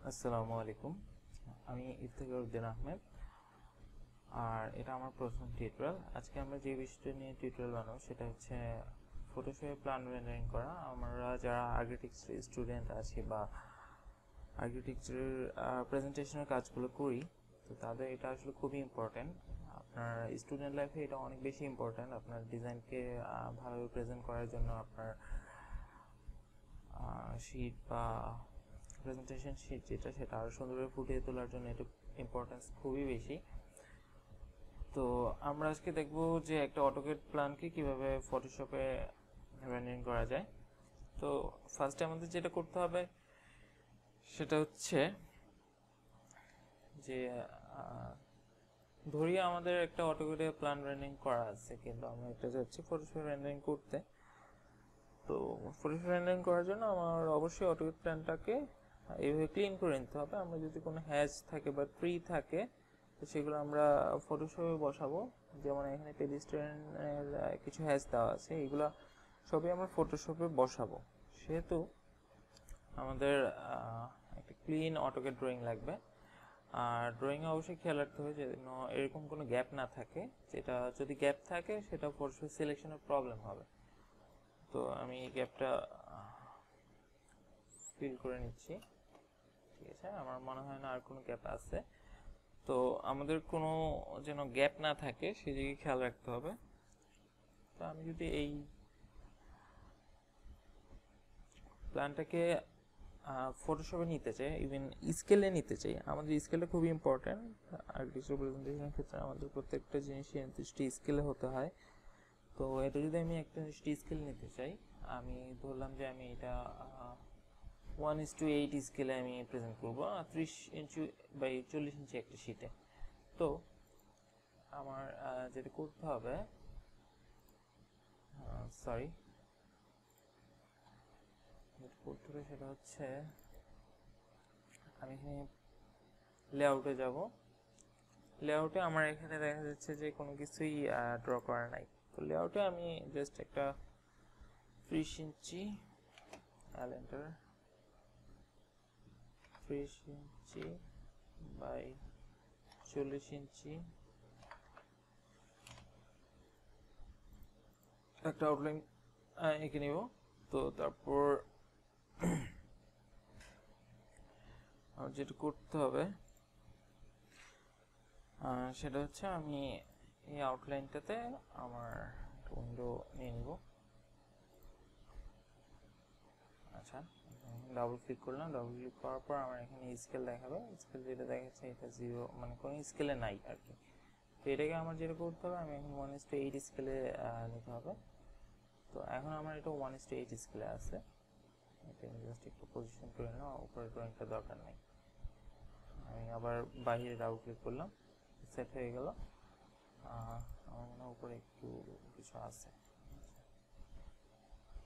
আসসালামু আলাইকুম। আমি ইফতেখারউদ্দিন আহমেদ, আর এটা আমার প্রথম টিউটোরিয়াল। আজকে আমরা যে বিষয়টা নিয়ে টিউটোরিয়াল বানাবো সেটা হচ্ছে ফটোশপে প্ল্যান রেন্ডারিং করা। আমরা যারা আর্কিটেকচার স্টুডেন্ট আছি বা আর্কিটেকচারের প্রেজেন্টেশনের কাজগুলো করি, তো তাদের এটা আসলে খুবই ইম্পর্ট্যান্ট। আপনার স্টুডেন্ট লাইফে এটা অনেক বেশি ইম্পর্ট্যান্ট। আপনার ডিজাইনকে ভালোভাবে প্রেজেন্ট করার জন্য আপনার শিট বা প্রেজেন্টেশন শিট যেটা সেটা আরও সুন্দরভাবে ফুটিয়ে তোলার জন্য এটা ইম্পর্টেন্স খুবই বেশি। তো আমরা আজকে দেখব যে একটা অটোক্যাড প্ল্যানকে কিভাবে ফটোশপে রেন্ডারিং করা যায়। তো ফার্স্টে আমাদের যেটা করতে হবে সেটা হচ্ছে যে ধরি আমাদের একটা অটোক্যাডে প্ল্যান রেন্ডারিং করা আছে, কিন্তু আমরা এটা যাচ্ছি ফটোশপে রেন্ডারিং করতে। তো ফটোশপ রেন্ডারিং করার জন্য আমার অবশ্যই অটোক্যাড প্ল্যানটাকে এইভাবে ক্লিন করে নিতে হবে। আমরা যদি কোনো হ্যাশ থাকে বা ট্রি থাকে তো সেগুলো আমরা ফটোশপে বসাবো। যেমন এখানে পেডিস্ট্রিয়ানের কিছু হ্যাশ দেওয়া আছে, এগুলো সবই আমরা ফটোশপে বসাবো। সেহেতু আমাদের একটা ক্লিন অটোক্যাড ড্রয়িং লাগবে। আর ড্রয়িংয়ে অবশ্যই খেয়াল রাখতে হবে যেন এরকম কোনো গ্যাপ না থাকে, যেটা যদি গ্যাপ থাকে সেটা ফটোশপ সিলেকশনের প্রবলেম হবে। তো আমি এই গ্যাপটা ফিল করে নিচ্ছি। ঠিক আছে, আমার মনে হয় না আর কোনো গ্যাপ আছে। তো আমাদের কোনো যেন গ্যাপ না থাকে সেদিকে খেয়াল রাখতে হবে। তো আমি যদি এই প্ল্যানটাকে ফটোশপে নিতে চাই, ইভেন স্কেলে নিতে চাই, আমাদের স্কেলটা খুবই ইম্পর্ট্যান্ট। আর্টিফিশিয়াল প্রেজেন্টেশনের ক্ষেত্রে আমাদের প্রত্যেকটা জিনিসই নির্দিষ্ট স্কেলে হতে হয়। তো এটা যদি আমি একটা নির্দিষ্ট স্কেল নিতে চাই, আমি ধরলাম যে আমি এটা 1:8 স্কেলে আমি প্রেজেন্ট করবো 30 ইঞ্চি বাই 40 ইঞ্চি একটা শিটে। তো আমার যেটা করতে হবে, যেটা করতে হবে সেটা হচ্ছে আমি এখানে লেআউটে যাব। লেআউটে আমার এখানে দেখা যাচ্ছে যে কোনো কিছুই ড্র করা নাই। তো লেআউটে আমি জাস্ট একটা 30 ইঞ্চি এন্টার 30 ইঞ্চি বাই 40 ইঞ্চি একটা আউটলাইন এঁকে নিব। তো তারপর আমার যেটা করতে হবে সেটা হচ্ছে আমি এই আউটলাইনটাতে আমার উইন্ডো নিয়ে নিব। আচ্ছা, ডাবল ক্লিক করলাম। ডাবল ক্লিক করার পর আমার এখানে স্কেল দেখাবে। স্কেল যেটা দেখাচ্ছে এটা 0, মানে কোনো স্কেলে নাই আর কি। তো এটাকে আমার যেটা করতে হবে, আমি এখন 1:8 স্কেলে নিতে হবে। তো এখন আমার এটা 1:8 স্কেলে আছে। এটা আমি জাস্ট একটু পজিশন করে নিলাম, উপরে ড্রয়িংটা দরকার নেই। আমি আবার বাইরে ডাবল ক্লিক করলাম, সেট হয়ে গেল। আমার মনে হয় উপরে একটু কিছু আছে।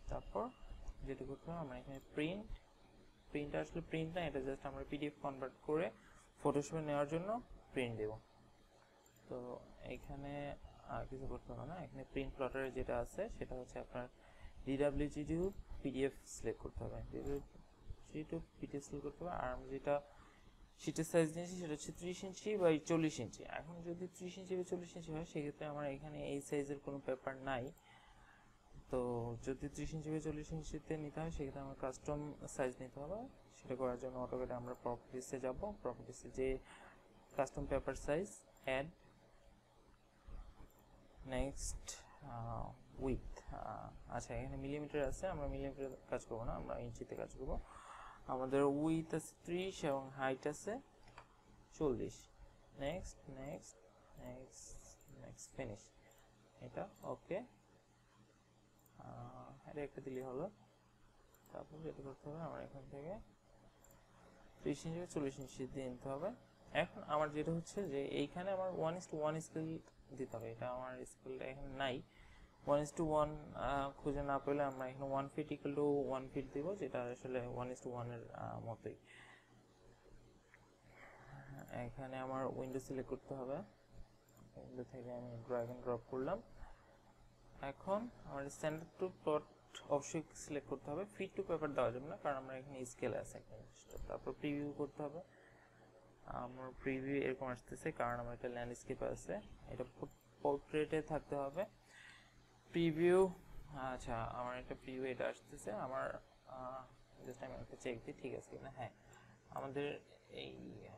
তারপর যেটা করতে হবে, আমরা এখানে প্রিন্ট আসলে প্রিন্ট না, এটা জাস্ট আমরা পিডিএফ কনভার্ট করে ফটোশপে নেওয়ার জন্য প্রিন্ট দেব। তো এখানে আর কিছু করতে হবে না। এখানে প্রিন্ট প্লটারে যেটা আছে সেটা হচ্ছে আপনার DWG টু পিডিএফ সিলেক্ট করতে হবে। DWG টু পিডিএফ সিলেক্ট করতে হবে। আর আমি যেটা শিটের সাইজ নিয়েছি সেটা হচ্ছে 30 ইঞ্চি বাই 40 ইঞ্চি। এখন যদি 30 ইঞ্চি বাই 40 ইঞ্চি হয় সেক্ষেত্রে আমার এখানে এই সাইজের কোনো পেপার নাই। তো যদি 30 ইঞ্চি বাই 40 ইঞ্চিতে নিতে হয় সেক্ষেত্রে আমার কাস্টম সাইজ নিতে হবে। সেটা করার জন্য অটোক্যাডে আমরা প্রপার্টিসে যাব। প্রপার্টিসে যে custom paper size add, next with. আচ্ছা, এখানে মিলিমিটার আছে, আমরা মিলিমিটারে কাজ করবো না, আমরা ইঞ্চিতে কাজ করবো। আমাদের উইথ আছে 30 এবং হাইট আছে 40। Next next next next finish. এটা ওকে, এটা একটা দিলেই হলো। তারপর যেটা করতে হবে, আমার এখান থেকে 30 ইঞ্চি 40 ইঞ্চি দিয়ে নিতে হবে। এখন আমার যেটা হচ্ছে যে এইখানে আমার 1:1 স্কেল দিতে হবে। এটা আমার স্কেলটা এখানে নাই। 1:1 খুঁজে না পেলে আমরা এখানে 1 ফিট ইকুয়াল টু 1 ফিট দিব, যেটা আসলে 1:1 এর মতোই। এখানে আমার উইন্ডো সিলেক্ট করতে হবে। উইন্ডো থেকে আমি ড্র্যাগ এন্ড ড্রপ করলাম। এখন আমার স্ট্যান্ডার্ড টু প্লট অবশ্যই সিলেক্ট করতে হবে, ফিট টু পেপার দেওয়া যাবে না কারণ আমরা এখানে স্কেল আছে একটা। তারপর প্রিভিউ করতে হবে। আমার প্রিভিউ এরকম আসতেছে কারণ আমার একটা ল্যান্ডস্কেপ আছে, এটা পোর্ট্রেটে থাকতে হবে প্রিভিউ। আচ্ছা আমার একটা প্রিভিউ এটা আসতেছে আমার, জাস্ট আমি একটা চেক দিই ঠিক আছে কিনা। হ্যাঁ আমাদের এই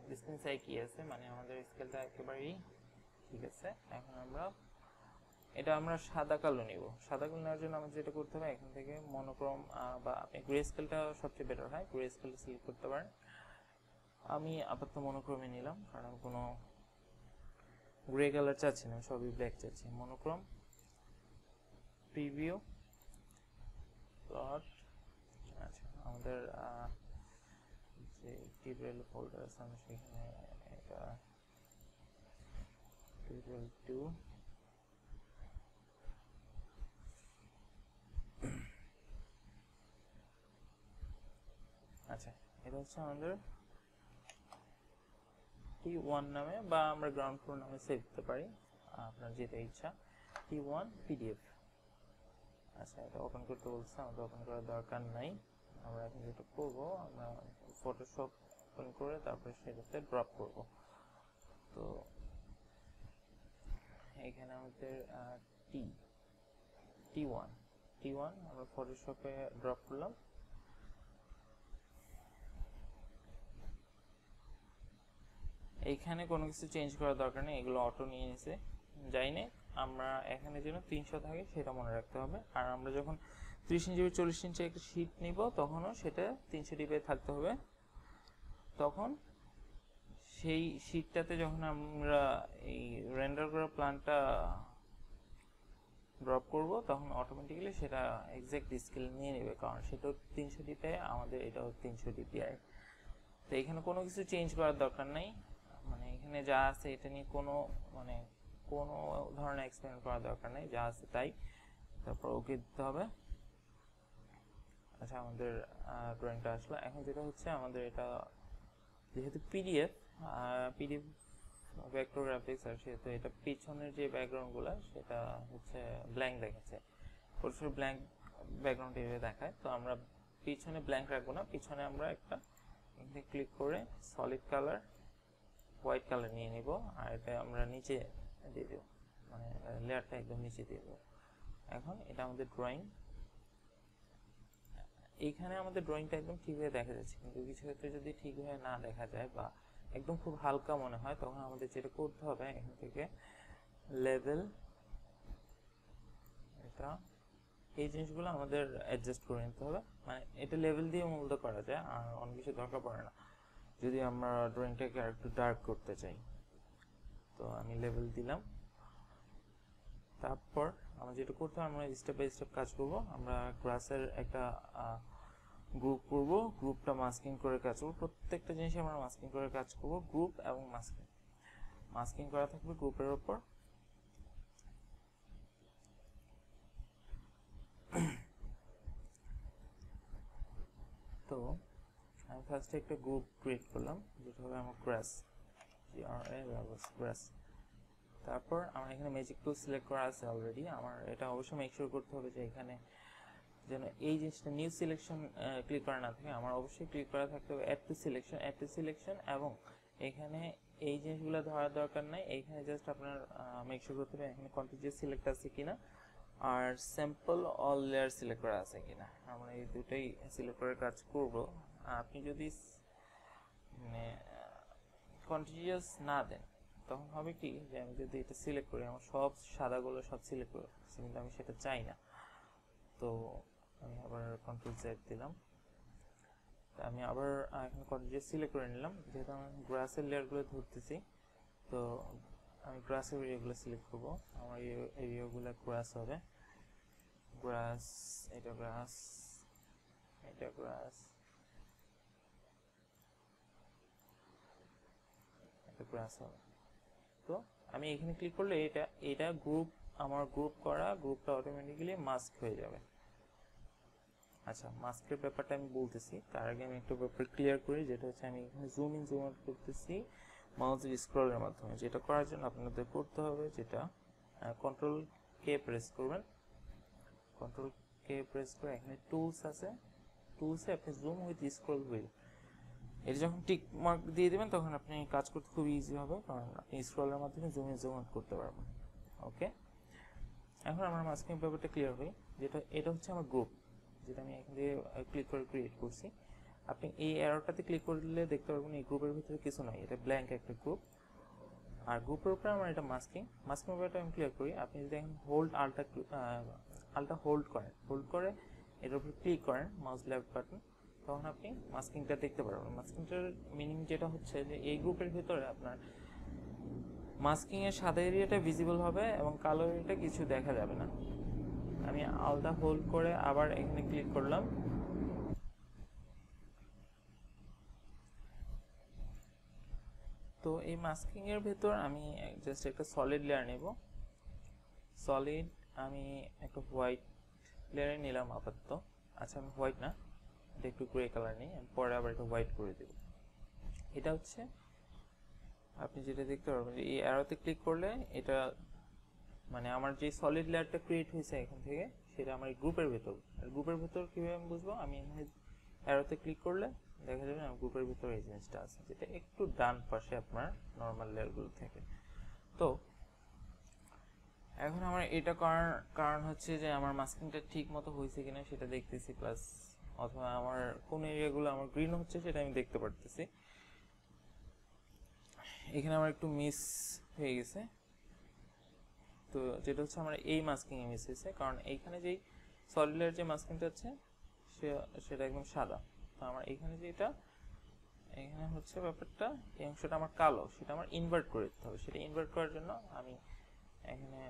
ডিসটেন্স কি আছে, মানে আমাদের স্কেলটা একেবারেই ঠিক আছে। এখন এটা আমরা সাদা কালো নিব। সাদা কালো নেওয়ার জন্য আমাদের যেটা করতে হবে এখান থেকে মনোক্রোম বা আপনি গ্রে স্কেলটা সবচেয়ে বেটার হয়, গ্রে স্কেলটা সিলেক্ট করতে পারেন। আমি আপাতত মনোক্রোমে নিলাম কারণ কোনো গ্রে কালার চাচ্ছি না, সবই ব্ল্যাক চাচ্ছি। Monochrome, preview, plot. আচ্ছা আমাদের যে টিউটোরিয়াল ফোল্ডার আছে আমি সেখানে এটা টিউটোরিয়াল 2 আচ্ছা এটা হচ্ছে আমাদের T1 নামে বা আমরা গ্রাউন্ড ফ্লোর নামে সেভ করতে পারি, আপনার যেটা ইচ্ছা। T1 PDF। আচ্ছা এটা ওপেন করতে বলছে, আমাদের ওপেন করার দরকার নাই। আমরা এখন যেটা করবো আমরা ফটোশপ ওপেন করে তারপরে সেটাতে ড্রপ করব। তো এখানে আমাদের T1 আমরা ফটোশপে ড্রপ করলাম। এইখানে কোনো কিছু চেঞ্জ করার দরকার নেই, এগুলো অটো নিয়ে নিছে। যাই না, আমরা এখানে যেন 300 থাকে সেটা মনে রাখতে হবে। আর আমরা যখন 30 ইঞ্চি 40 ইঞ্চি একটা শীট নিব তখনও সেটা 300 ডিপে থাকতে হবে। তখন সেই শীটটাতে যখন আমরা এই রেন্ডার করা প্ল্যানটা ড্রপ করব তখন অটোমেটিক্যালি সেটা এক্সাক্ট স্কেল নিয়ে নেবে, কারণ সেটাও 300 ডিপে, আমাদের এটাও 300 ডিপিআই। তো এখানে কোনো কিছু চেঞ্জ করার দরকার নাই, মানে এখানে যা আছে এটা নিয়ে কোনো ধরনের এক্সপেরিমেন্ট করার দরকার নেই, যা আছে তাই। তারপর ওকে দিতে হবে। আচ্ছা আমাদের ড্রয়িংটা আসলো। এখন যেটা হচ্ছে আমাদের এটা যেহেতু পিডিএফ ভেক্টর গ্রাফিক্স আর সেহেতু এটা পিছনের যে ব্যাকগ্রাউন্ডগুলো সেটা হচ্ছে ব্ল্যাঙ্ক দেখাচ্ছে, প্রচুর ব্ল্যাঙ্ক ব্যাকগ্রাউন্ড এভাবে দেখায়। তো আমরা পিছনে ব্ল্যাঙ্ক রাখবো না, পিছনে আমরা একটা এখানে ক্লিক করে সলিড কালার হোয়াইট কালার নিয়ে নিব, আর এটা আমরা নিচে দিয়ে দেবো, মানে লেয়ারটা একদম নিচে দিয়ে দেবো। এখন এটা আমাদের ড্রয়িং, এইখানে আমাদের ড্রয়িংটা একদম ঠিকভাবে দেখা যাচ্ছে, কিন্তু কিছু ক্ষেত্রে যদি ঠিকভাবে না দেখা যায় বা একদম খুব হালকা মনে হয় তখন আমাদের যেটা করতে হবে এখান থেকে লেভেল, এটা এই জিনিসগুলো আমাদের অ্যাডজাস্ট করে নিতে হবে। মানে এটা লেভেল দিয়ে মূলত করা যায়, আর অনেক কিছু দরকার পড়ে না যদি আমরা ড্রয়িংটাকে আর একটু ডার্ক করতে চাই। তো আমি লেভেল দিলাম। তারপর আমরা যেটা করতে হবে আমরা স্টেপ বাই স্টেপ কাজ করব। আমরা ক্লাসের একটা গ্রুপ করব, গ্রুপটা মাস্কিং করে কাজ করব, প্রত্যেকটা জিনিস আমরা মাস্কিং করে কাজ করব। গ্রুপ এবং মাস্কিং করা থাকবে গ্রুপের উপর। তো আমি ফার্স্টে একটা গ্রুপ ক্রিয়েট করলাম যেটা হবে আমার গ্রাস, গ্রাস। তারপর আমার এখানে ম্যাজিক টুল সিলেক্ট করা আছে অলরেডি। আমার এটা অবশ্যই মেক শিওর করতে হবে যে এখানে যেন এই জিনিসটা নিউ সিলেকশন ক্লিক করা না থাকে, আমার অবশ্যই ক্লিক করা থাকতে হবে অ্যাড টু সিলেকশন। এবং এখানে এই জিনিসগুলো ধরার দরকার নাই, এইখানে জাস্ট আপনার মেক শিওর করতে হবে এখানে কন্টিনিউয়াস সিলেক্ট আছে কিনা আর স্যাম্পল অল লেয়ার সিলেক্ট করা আছে কিনা। আমরা এই দুটোই সিলেক্ট করে কাজ করব। আপনি যদি মানে কন্টিনিউয়াস না দেন তখন হবে কি যে আমি যদি এটা সিলেক্ট করি আমার সব সাদাগুলো সব সিলেক্ট করে, কিন্তু আমি সেটা চাই না। তো আমি আবার কন্ট্রোল জেড দিলাম, আমি আবার এখন কন্টিনিউয়াস সিলেক্ট করে নিলাম। যেহেতু আমি গ্রাসের লেয়ারগুলো ধরতেছি তো আমি গ্রাসের এরিয়াগুলো সিলেক্ট করব। আমার এই এরিয়াগুলো গ্রাস হবে, গ্রাস, এটা গ্রাস, এটা গ্রাস, এটা গ্রাস হবে। তো আমি এখানে ক্লিক করলে এটা গ্রুপ, আমার গ্রুপ করা গ্রুপটা অটোমেটিক্যালি মাস্ক হয়ে যাবে। আচ্ছা মাস্কের ব্যাপারটা আমি বলতেছি, তার আগে আমি একটা ব্যাপার ক্লিয়ার করি, যেটা হচ্ছে আমি এখানে জুম ইন জুম আউট করতেছি মাউসের স্ক্রলের মাধ্যমে। যেটা করার জন্য আপনাদের করতে হবে যেটা কন্ট্রোল কে প্রেস করবেন, কন্ট্রোল কে প্রেস করে এখানে টুলস আছে, টুলসে আপনি জুম উইথ স্ক্রল হুইল, এটা যখন টিক মার্ক দিয়ে দেবেন তখন আপনি কাজ করতে খুব ইজি হবে, কারণ আপনি স্ক্রলের মাধ্যমে জুম আউট করতে পারবেন। ওকে, এখন আমার মাস্কিং ব্যাপারটা ক্লিয়ার হই, যেটা এটা হচ্ছে আমার গ্রুপ, যেটা আমি এখান থেকে ক্লিক করে ক্রিয়েট করছি। আপনি এই অ্যারোটাতে ক্লিক করলে দেখতে পারবেন এই গ্রুপের ভিতরে কিছু নাই, এটা ব্ল্যাঙ্ক একটা গ্রুপ। আর গ্রুপের উপরে আমার এটা মাস্কিং ব্যাপারটা আমি ক্লিয়ার করি। আপনি যদি এখন আলটা হোল্ড করে এটার উপরে ক্লিক করেন মাউস লেফট বাটন, তখন আপনি মাস্কিংটা দেখতে পারবেন। মাস্কিংটার মিনিং যেটা হচ্ছে যে এই গ্রুপের ভিতরে আপনার মাস্কিং এর সাদা এরিয়াটা ভিজিবল হবে এবং কালো এরিয়াটা কিছু দেখা যাবে না। আমি আলটা হোল্ড করে আবার এখানে ক্লিক করলাম, তো এই মাস্কিং এর ভেতর আমি জাস্ট একটা সলিড লেয়ার নেব। সলিড আমি একটা হোয়াইট লেয়ারে নিলাম আপাতত। আচ্ছা, আমি হোয়াইট না, এটা একটু গ্রে কালার নিই, আমি পরে আবার এটা হোয়াইট করে দেব। এটা হচ্ছে আপনি যেটা দেখতে পারবেন, এই অ্যারোতে ক্লিক করলে এটা মানে আমার যে সলিড লেয়ারটা ক্রিয়েট হয়েছে এখান থেকে, সেটা আমার গ্রুপের ভেতর। আর গ্রুপের ভেতর কীভাবে আমি বুঝবো, আমি এখানে অ্যারোতে ক্লিক করলে দেখা যাবে আমার গ্রুপের ভিতর এই জিনিসটা আছে, যেটা একটু ডান পাশে আপনার নর্মাল লেয়ারগুলো থাকে। তো এখন আমার এটা করার কারণ হচ্ছে যে আমার মাস্কিংটা ঠিক মতো হয়েছে কিনা সেটা দেখতেছি, প্লাস অথবা আমার কোন এরিয়াগুলো আমার গ্রিন হচ্ছে সেটা আমি দেখতে পারতেছি। এখানে আমার একটু মিস হয়ে গেছে, তো যেটা হচ্ছে আমার এই মাস্কিংয়ে মিস হয়েছে, কারণ এইখানে যেই সলিড লেয়ার যে মাস্কিংটা আছে সেটা একদম সাদা। তো আমার এখানে যেটা এখানে হচ্ছে ব্যাপারটা, এই অংশটা আমার কালো, সেটা আমার ইনভার্ট করে দিতে হবে। সেটা ইনভার্ট করার জন্য আমি এখানে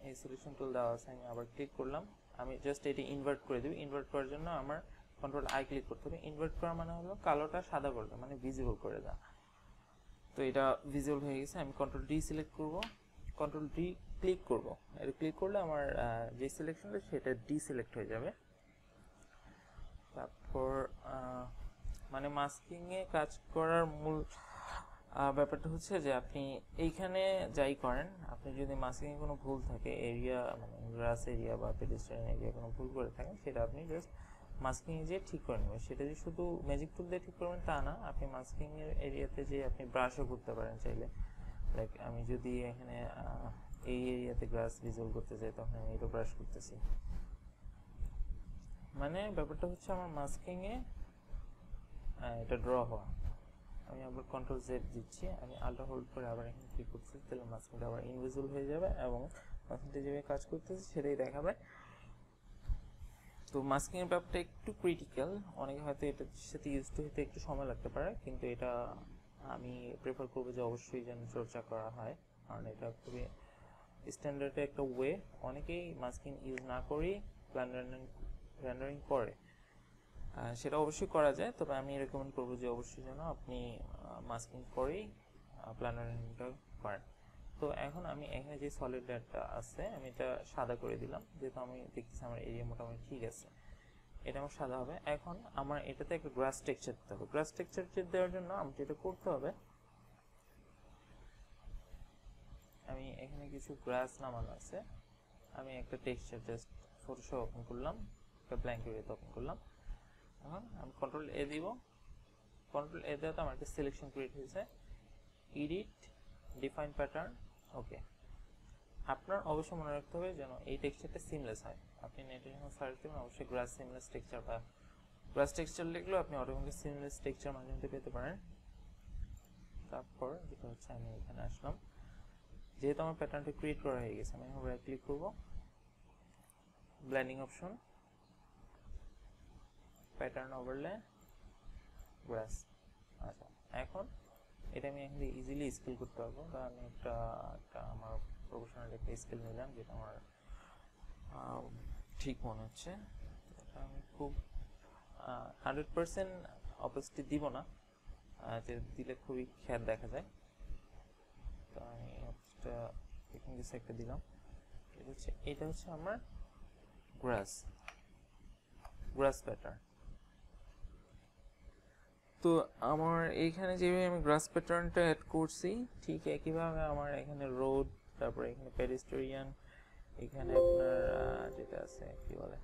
এই সিলেকশন টুল দেওয়া আছে, আমি আবার ক্লিক করলাম, আমি জাস্ট এটি ইনভার্ট করে দেব। ইনভার্ট করার জন্য আমার কন্ট্রোল আই ক্লিক করতে হবে। ইনভার্ট করা মানে হলো কালোটা সাদা করে দেওয়া, মানে ভিজিবল করে দেওয়া। তো এটা ভিজিবল হয়ে গেছে, আমি কন্ট্রোল ডি সিলেক্ট করব, কন্ট্রোল ডি ক্লিক করব। এটা ক্লিক করলে আমার যে সিলেকশনটা সেটা ডি সিলেক্ট হয়ে যাবে। তারপর মানে মাস্কিংয়ে কাজ করার মূল ব্যাপারটা হচ্ছে যে আপনি এইখানে যাই করেন, আপনি যদি মাস্কিংয়ে কোনো ভুল থাকে, এরিয়া মানে গ্রাস এরিয়া বা পেডেস্ট্রিয়ান এরিয়া কোনো ভুল করে থাকেন, সেটা আপনি জাস্ট মাস্কিংয়ে যেয়ে ঠিক করে নেবেন। সেটা যে শুধু ম্যাজিক টুল দিয়ে ঠিক করবেন তা না, আপনি মাস্কিংয়ের এরিয়াতে যে আপনি ব্রাশও করতে পারেন চাইলে। লাইক আমি যদি এখানে এই এরিয়াতে গ্রাস ভিজুয়াল করতে চাই, তখন আমি এটা ব্রাশ করতেছি। মানে ব্যাপারটা হচ্ছে আমার মাস্কিংয়ে এটা ড্র হওয়া। আমি আবার কন্ট্রোল জেড দিচ্ছি, আমি আল্টা হোল্ড করে আবার এখানে ক্লিক করতেছি, তাহলে মাস্কিংটা আবার ইনভিজিবল হয়ে যাবে এবং মাস্কিংটা যেভাবে কাজ করতেছে সেটাই দেখাবে। তো মাস্কিং এর ব্যাপারটা একটু ক্রিটিক্যাল, অনেকে হয়তো এটার সাথে ইউজ টু হতে একটু সময় লাগতে পারে, কিন্তু এটা আমি প্রেফার করবো যে অবশ্যই যেন চর্চা করা হয়, কারণ এটা খুবই স্ট্যান্ডার্ড একটা ওয়ে। অনেকেই মাস্কিং ইউজ না করেই প্ল্যান রেন্ডারিং করে, সেটা অবশ্যই করা যায়, তবে আমি রেকমেন্ড করবো যে অবশ্যই যেন আপনি মাস্কিং করেই প্ল্যান রেন্ডারিংটা করেন। তো এখন আমি এখানে যে সলিড লেয়ারটা আছে আমি এটা সাদা করে দিলাম, যেহেতু আমি দেখতেছি আমার এরিয়া মোটামুটি ঠিক আছে, এটা আমার সাদা হবে। এখন আমার এটাতে একটা গ্রাস টেক্সচার দিতে হবে। গ্রাস টেক্সচার দেওয়ার জন্য আমি যেটা করতে হবে, আমি এখানে কিছু গ্রাস নামানো আছে, আমি একটা টেক্সচার জাস্ট ফটোশপ ওপেন করলাম, একটা ব্ল্যাঙ্ক এরিয়াতে ওপেন করলাম। এখন আমি কন্ট্রোল এ দিব, কন্ট্রোল এ দেওয়াতে আমার একটা সিলেকশন ক্রিয়েট হয়েছে, এডিট ডিফাইন প্যাটার্ন। ওকে, আপনার অবশ্যই মনে রাখতে হবে যেন এই টেক্সচারটা সিমলেস হয়। আপনি নেটে যখন সার্চ দেবেন অবশ্যই গ্রাস সিমলেস টেক্সচার বা গ্রাস টেক্সচার লিখলেও আপনি অটোমেটিক সিমলেস টেক্সচার মাধ্যমে পেতে পারেন। তারপর যেটা হচ্ছে আমি এখানে আসলাম, যেহেতু আমার প্যাটার্নটা ক্রিয়েট করা হয়ে গেছে, আমি এখন রাইট ক্লিক করব, ব্লেন্ডিং অপশন, প্যাটার্ন ওভারলে, গ্রাস। আচ্ছা, এখন এটা আমি এখান থেকে ইজিলি স্কেল করতে পারবো, কারণ আমি একটা আমার প্রফেশনাল একটা স্কেল নিলাম, যেটা আমার ঠিক মনে হচ্ছে। এটা আমি খুব 100% অপোজিটি দিব না, যে দিলে খুবই খ্যাত দেখা যায়। তো আমি একটা এখানে কিছু একটা দিলাম, এটা হচ্ছে আমার গ্রাস প্যাটার্ন। তো আমার এইখানে যেভাবে আমি গ্রাস প্যাটার্নটা অ্যাড করছি, ঠিক একইভাবে আমার এখানে রোড, তারপরে এখানে পেডেস্ট্রিয়ান, এখানে আপনার যেটা আছে কি বলে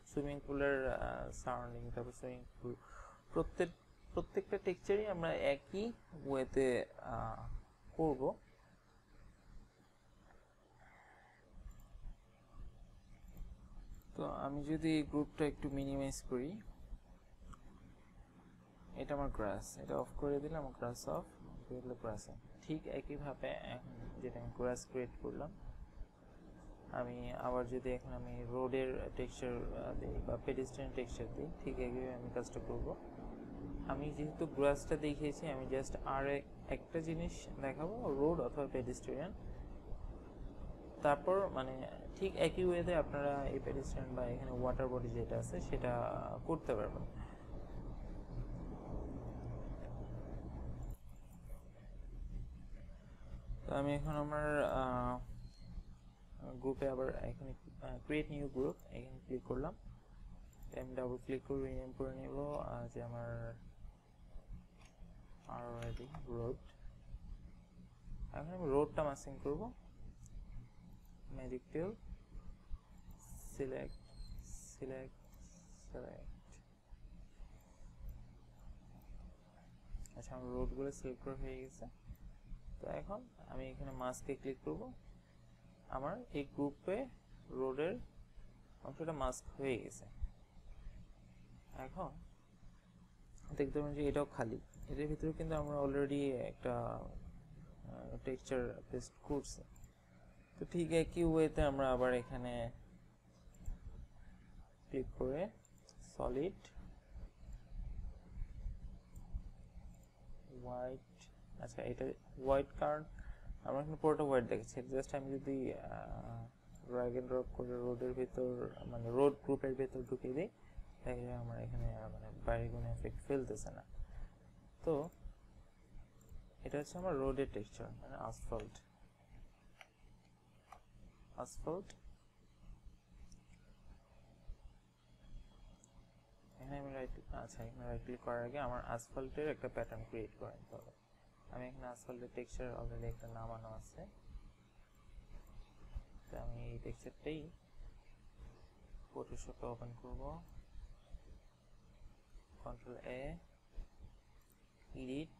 সুইমিং পুলের সারাউন্ডিং, তারপর সুইমিং পুল, প্রত্যেকটা টেক্সচারই আমরা একই ওয়েতে করব। তো আমি যদি এই গ্রুপটা একটু মিনিমাইজ করি, এটা আমার গ্রাস, এটা অফ করে দিলে আমার গ্রাস অফ করলে গ্রাস। ঠিক একইভাবে যেটা আমি গ্রাস ক্রিয়েট করলাম, আমি আবার যদি এখন আমি রোডের টেক্সচার দিই বা পেডেস্ট্রিয়ান টেক্সচার দিই, ঠিক একইভাবে আমি কাজটা করব। আমি যেহেতু গ্রাসটা দেখিয়েছি, আমি জাস্ট আর একটা জিনিস দেখাবো, রোড অথবা পেডেস্ট্রিয়ান। তারপর মানে ঠিক একই ওয়েতে আপনারা এই পেডেস্ট্রিয়ান বা এখানে ওয়াটার বডি যেটা আছে সেটা করতে পারবেন। তো আমি এখন আমার গ্রুপে আবার এখানে ক্রিয়েট নিউ গ্রুপ এখানে ক্লিক করলাম, আমি ডাবল ক্লিক করে রিনেম করে নিব যে আমার অলরেডি রোড। এখন আমি রোডটা মাস্কিং করব, ম্যাজিক টেল, সিলেক্ট সিলেক্ট সিলেক্ট। আচ্ছা, আমার রোডগুলো সিলেক্ট করা হয়ে গেছে। তো এখন আমি এখানে মাস্কে ক্লিক করব, আমার এই গ্রুপে রোডের অংশটা মাস্ক হয়ে গেছে। এখন দেখতে পাবেন যে এটাও খালি, এটার ভিতরে কিন্তু আমরা অলরেডি একটা টেক্সচার পেস্ট করছি। তো ঠিক একই ওয়েতে আমরা আবার এখানে ক্লিক করে সলিড হোয়াইট, আচ্ছা এটা হোয়াইট কার্ড, আমরা এখানে পুরোটা হোয়াইট দেখেছি। জাস্ট আমি যদি ড্র্যাগ এন্ড ড্রপ করে রোডের ভিতর মানে রোড গ্রুপের ভিতর ঢুকিয়ে দিই, তাহলে আমার এখানে মানে বাইরে কোনো এফেক্ট ফেলতেছে না। তো এটা হচ্ছে আমার রোডের টেক্সচার, মানে আসফল্ট আসফল্ট। এখানে আমি এখানে রাইট ক্লিক করার আগে আমার আসফল্টের একটা প্যাটার্ন ক্রিয়েট করে নিতে হবে। আমি এখানে আসফল্টের টেক্সচার অলরেডি একটা নামানো আছে, তো আমি এই টেক্সচারটাই ফটোশপে ওপেন করব, কন্ট্রোল এ, এডিট,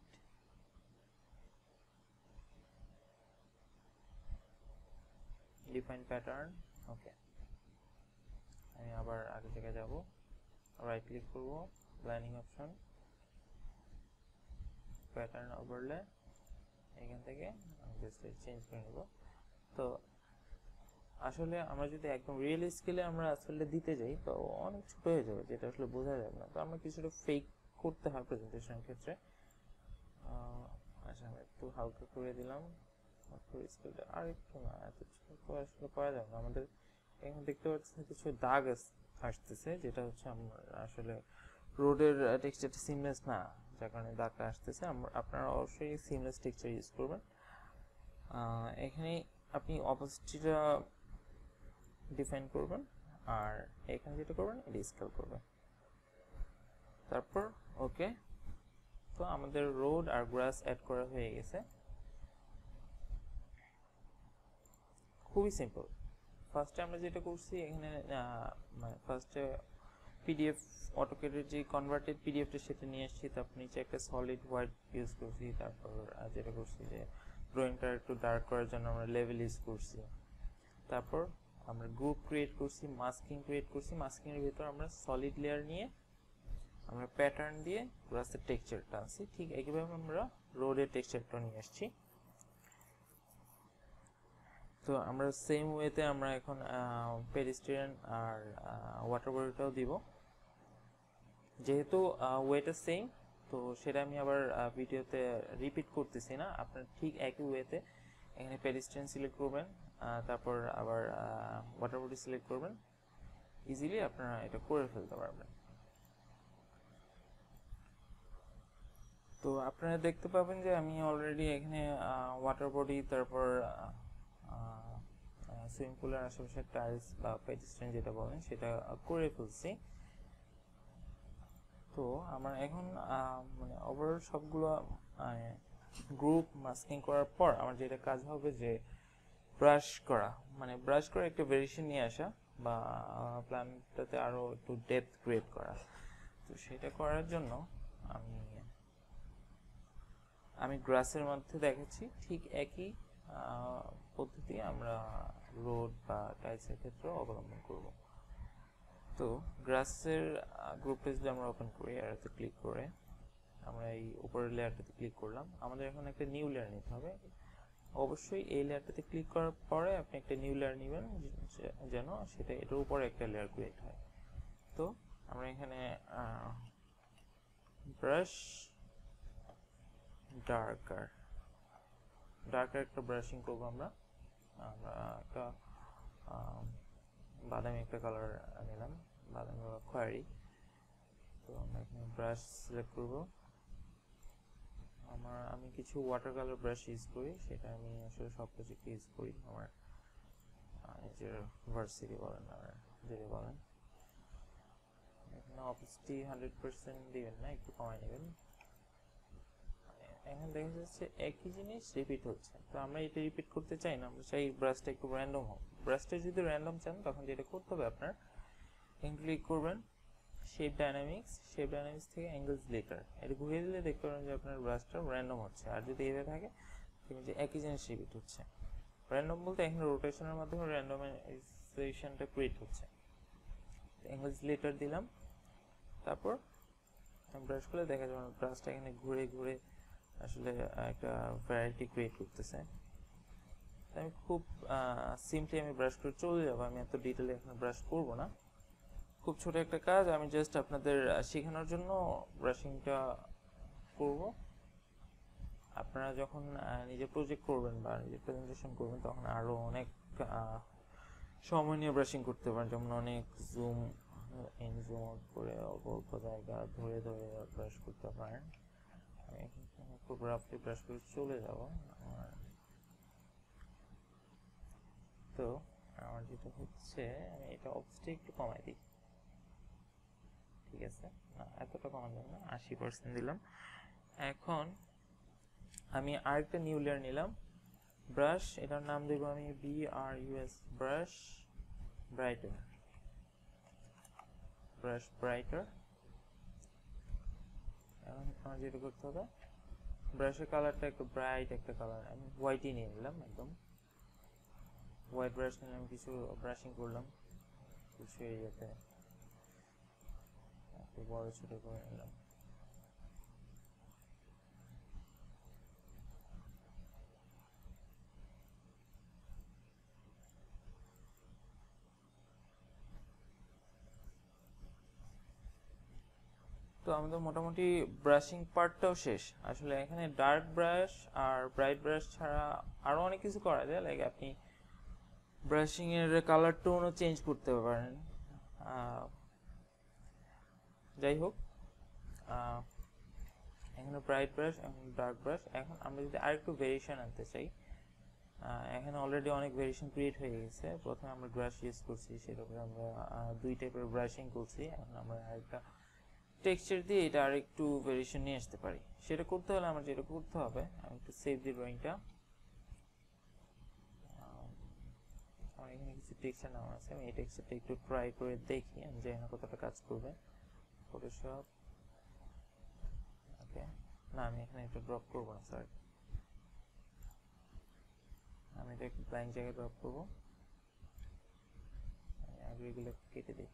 ডিফাইন প্যাটার্ন। ওকে, আমি আবার আগের জায়গায় যাব, রাইট ক্লিক করব, ব্লাইন্ডিং অপশন, প্যাটার্ন ওভারলে, এখান থেকে চেঞ্জ করে নেব। তো আসলে আমরা যদি একদম রিয়েল স্কেলে আমরা আসলে দিতে যাই তো অনেক ছোট হয়ে যাবে, যেটা আসলে বোঝা যাবে না। তো আমরা কিছুটা ফেক করতে হয় প্রেজেন্টেশনের ক্ষেত্রে। আচ্ছা, আমি একটু হালকা করে দিলাম, স্কেলটা আর একটু না, এত ছোট আসলে করা যাবে না। আমাদের এখানে দেখতে পাচ্ছি কিছু দাগ আসতেছে, যেটা হচ্ছে আমরা আসলে রোডের টেক্সচারটা সিমলেস না, যার কারণে দাগটা আসতেছে। আপনারা অবশ্যই সিমলেস টেক্সচার ইউজ করবেন। এখানে আপনি অপোজিটটা ডিফাইন করবেন, আর এখানে যেটা করবেন এটা স্কেল করবেন, তারপর ওকে। তো আমাদের রোড আর গ্রাস অ্যাড করা হয়ে গেছে, খুবই সিম্পল। ফার্স্টে আমরা যেটা করছি এখানে মানে ফার্স্টে পিডিএফ অটোক্যাডের যে কনভার্টেড পিডিএফটা সেটা নিয়ে আসছি, তারপর নিচে একটা সলিড হোয়াইট ইউজ করছি, তারপর যেটা করছি যে ড্রয়িংটা একটু ডার্ক করার জন্য আমরা লেভেল ইউজ করছি, তারপর আমরা গ্রুপ ক্রিয়েট করছি, মাস্কিং ক্রিয়েট করছি, মাস্কিংয়ের ভিতর আমরা সলিড লেয়ার নিয়ে আমরা প্যাটার্ন দিয়ে গ্রাসের টেক্সচারটা আনছি। ঠিক একইভাবে আমরা রোডের টেক্সচারটা নিয়ে আসছি। তো আমরা সেম ওয়েতে আমরা এখন পেডেস্ট্রিয়ান আর ওয়াটার বডিটাও দিব, যেহেতু ওয়েটা সেম, তো সেটা আমি আবার ভিডিওতে রিপিট করতেছি না। আপনার ঠিক একই ওয়েতে এখানে পেডেস্ট্রিয়ান সিলেক্ট করবেন, তারপর আবার ওয়াটার বডি সিলেক্ট করবেন, ইজিলি আপনারা এটা করে ফেলতে পারবেন। তো আপনারা দেখতে পাবেন যে আমি অলরেডি এখানে ওয়াটার বডি, তারপর সুইমিং পুলের আশেপাশে টাইলস বা পেডেস্ট্রিয়ান যেটা বলেন সেটা করে ফেলছি। তো আমার এখন মানে ওভারঅল সবগুলো গ্রুপ মাস্কিং করার পর আমার যেটা কাজ হবে যে ব্রাশ করা, মানে ব্রাশ করে একটা ভেরিয়েশন নিয়ে আসা, বা প্ল্যানটাতে আরও একটু ডেপথ ক্রিয়েট করা। তো সেটা করার জন্য আমি গ্রাসের মধ্যে দেখাচ্ছি ঠিক একই পদ্ধতি আমরা রোড বা টাইলসের ক্ষেত্রেও অবলম্বন করব। তো গ্রাসের গ্রুপটা যদি আমরা ওপেন করি, এটাতে ক্লিক করে আমরা এই উপরের লেয়ারটাতে ক্লিক করলাম। আমাদের এখন একটা নিউ লেয়ার নিতে হবে। অবশ্যই এই লেয়ারটাতে ক্লিক করার পরে আপনি একটা নিউ লেয়ার নেবেন, যেন সেটা এটার উপরে একটা লেয়ার ক্রিয়েট হয়। তো আমরা এখানে ব্রাশ ডার্কার একটা ব্রাশিং করবো। আমরা একটা বাদামি একটা কালার নিলাম, বাদামি বা খয়েরি। তো আমরা এখানে ব্রাশ সিলেক্ট করবো। আমি কিছু ওয়াটার কালার ব্রাশ ইউজ করি, সেটা আমি আসলে সব প্রজেক্টে ইউজ করি, আমার নিজের ভার্সিটি বলেন আর যেটা বলেন। এখানে অপসিটি 100% দিবেন না, একটু কমাই নেবেন। এখন দেখা যাচ্ছে একই জিনিস রিপিট হচ্ছে। তো আমরা এটা রিপিট করতে চাই না, আমরা চাই ব্রাশটা একটু র্যান্ডম হোক। ব্রাশটা যদি র্যান্ডম চান তখন যেটা করতে হবে, আপনার এখানে ক্লিক করবেন শেপ ডাইনামিক্স থেকে অ্যাঙ্গেলস লেটার, এটা ঘুরিয়ে দিলে দেখতে পাবেন যে আপনার ব্রাশটা র্যান্ডম হচ্ছে। আর যদি এভাবে থাকে যে একই জিনিস রিপিট হচ্ছে। র্যান্ডম বলতে এখানে রোটেশনের মাধ্যমে র্যান্ডমাইজেশনটা ক্রিয়েট হচ্ছে। অ্যাঙ্গেলস লেটার দিলাম, তারপর ব্রাশ করলে দেখা যাবে ব্রাশটা এখানে ঘুরে ঘুরে আসলে একটা ভ্যারাইটি ক্রিয়েট করতেছে। আমি খুব সিম্পলি আমি ব্রাশ করে চলে যাবো, আমি এত ডিটেলে এখন ব্রাশ করব না। খুব ছোট একটা কাজ, আমি জাস্ট আপনাদের শেখানোর জন্য ব্রাশিংটা করব। আপনারা যখন নিজে প্রজেক্ট করবেন বা নিজে প্রেজেন্টেশন করবেন তখন আরও অনেক সময় নিয়ে ব্রাশিং করতে পারেন, যেমন অনেক জুম ইন জুম আউট করে অল্প অল্প জায়গা ধরে ধরে ব্রাশ করতে পারেন। আমি খুব রাফলি ব্রাশ করে চলে যাব। তো আমার যেটা হচ্ছে, আমি এটা অবস্থা একটু কমাই দিই, ঠিক আছে? না, এতটা কমানো যাবে না, 80% দিলাম। এখন আমি আরেকটা নিউ লেয়ার নিলাম, ব্রাশ, এটার নাম দেবো আমি BRUS, ব্রাশ ব্রাইটার। এখন আমার যেটা করতে হবে, ব্রাশের কালারটা একটু ব্রাইট একটা কালার, আমি হোয়াইটই নিয়ে নিলাম, একদম হোয়াইট ব্রাশ নিলাম। কিছু ব্রাশিং করলাম, কিছু এরিয়াতে একটু বড় ছোট করে নিলাম। তো আমাদের মোটামুটি ব্রাশিং পার্টটাও শেষ। আসলে এখানে ডার্ক ব্রাশ আর ব্রাইট ব্রাশ ছাড়া আরও অনেক কিছু করা যায়, লাইক আপনি ব্রাশিং এর কালার টোনও চেঞ্জ করতে পারেন। যাই হোক, এখানে ব্রাইট ব্রাশ, এখন ডার্ক ব্রাশ। এখন আমরা যদি আরেকটু ভেরিয়েশন আনতে চাই, এখানে অলরেডি অনেক ভেরিয়েশন ক্রিয়েট হয়ে গেছে। প্রথমে আমরা ব্রাশ ইউজ করছি, সেটাকে আমরা 2 টাইপের ব্রাশিং করছি। এখন আমরা আরেকটা টেক্সচার দিয়ে এটা আর একটু ভেরিয়েশন নিয়ে আসতে পারি। সেটা করতে হলে আমার যেটা করতে হবে, আমি একটু সেভ দি ড্রয়িংটা। আমার এখানে কিছু টেক্সচার নাম আছে, আমি এই টেক্সচারটা একটু ট্রাই করে দেখি, আমি জানি না কতটা কাজ করবে। ফটোশপ, ওকে, না আমি এখানে একটু ড্রপ করবো না, সরি, আমি এটা একটু ব্ল্যাঙ্ক জায়গায় ড্রপ করবো। আমি আগে এগুলো কেটে দিই।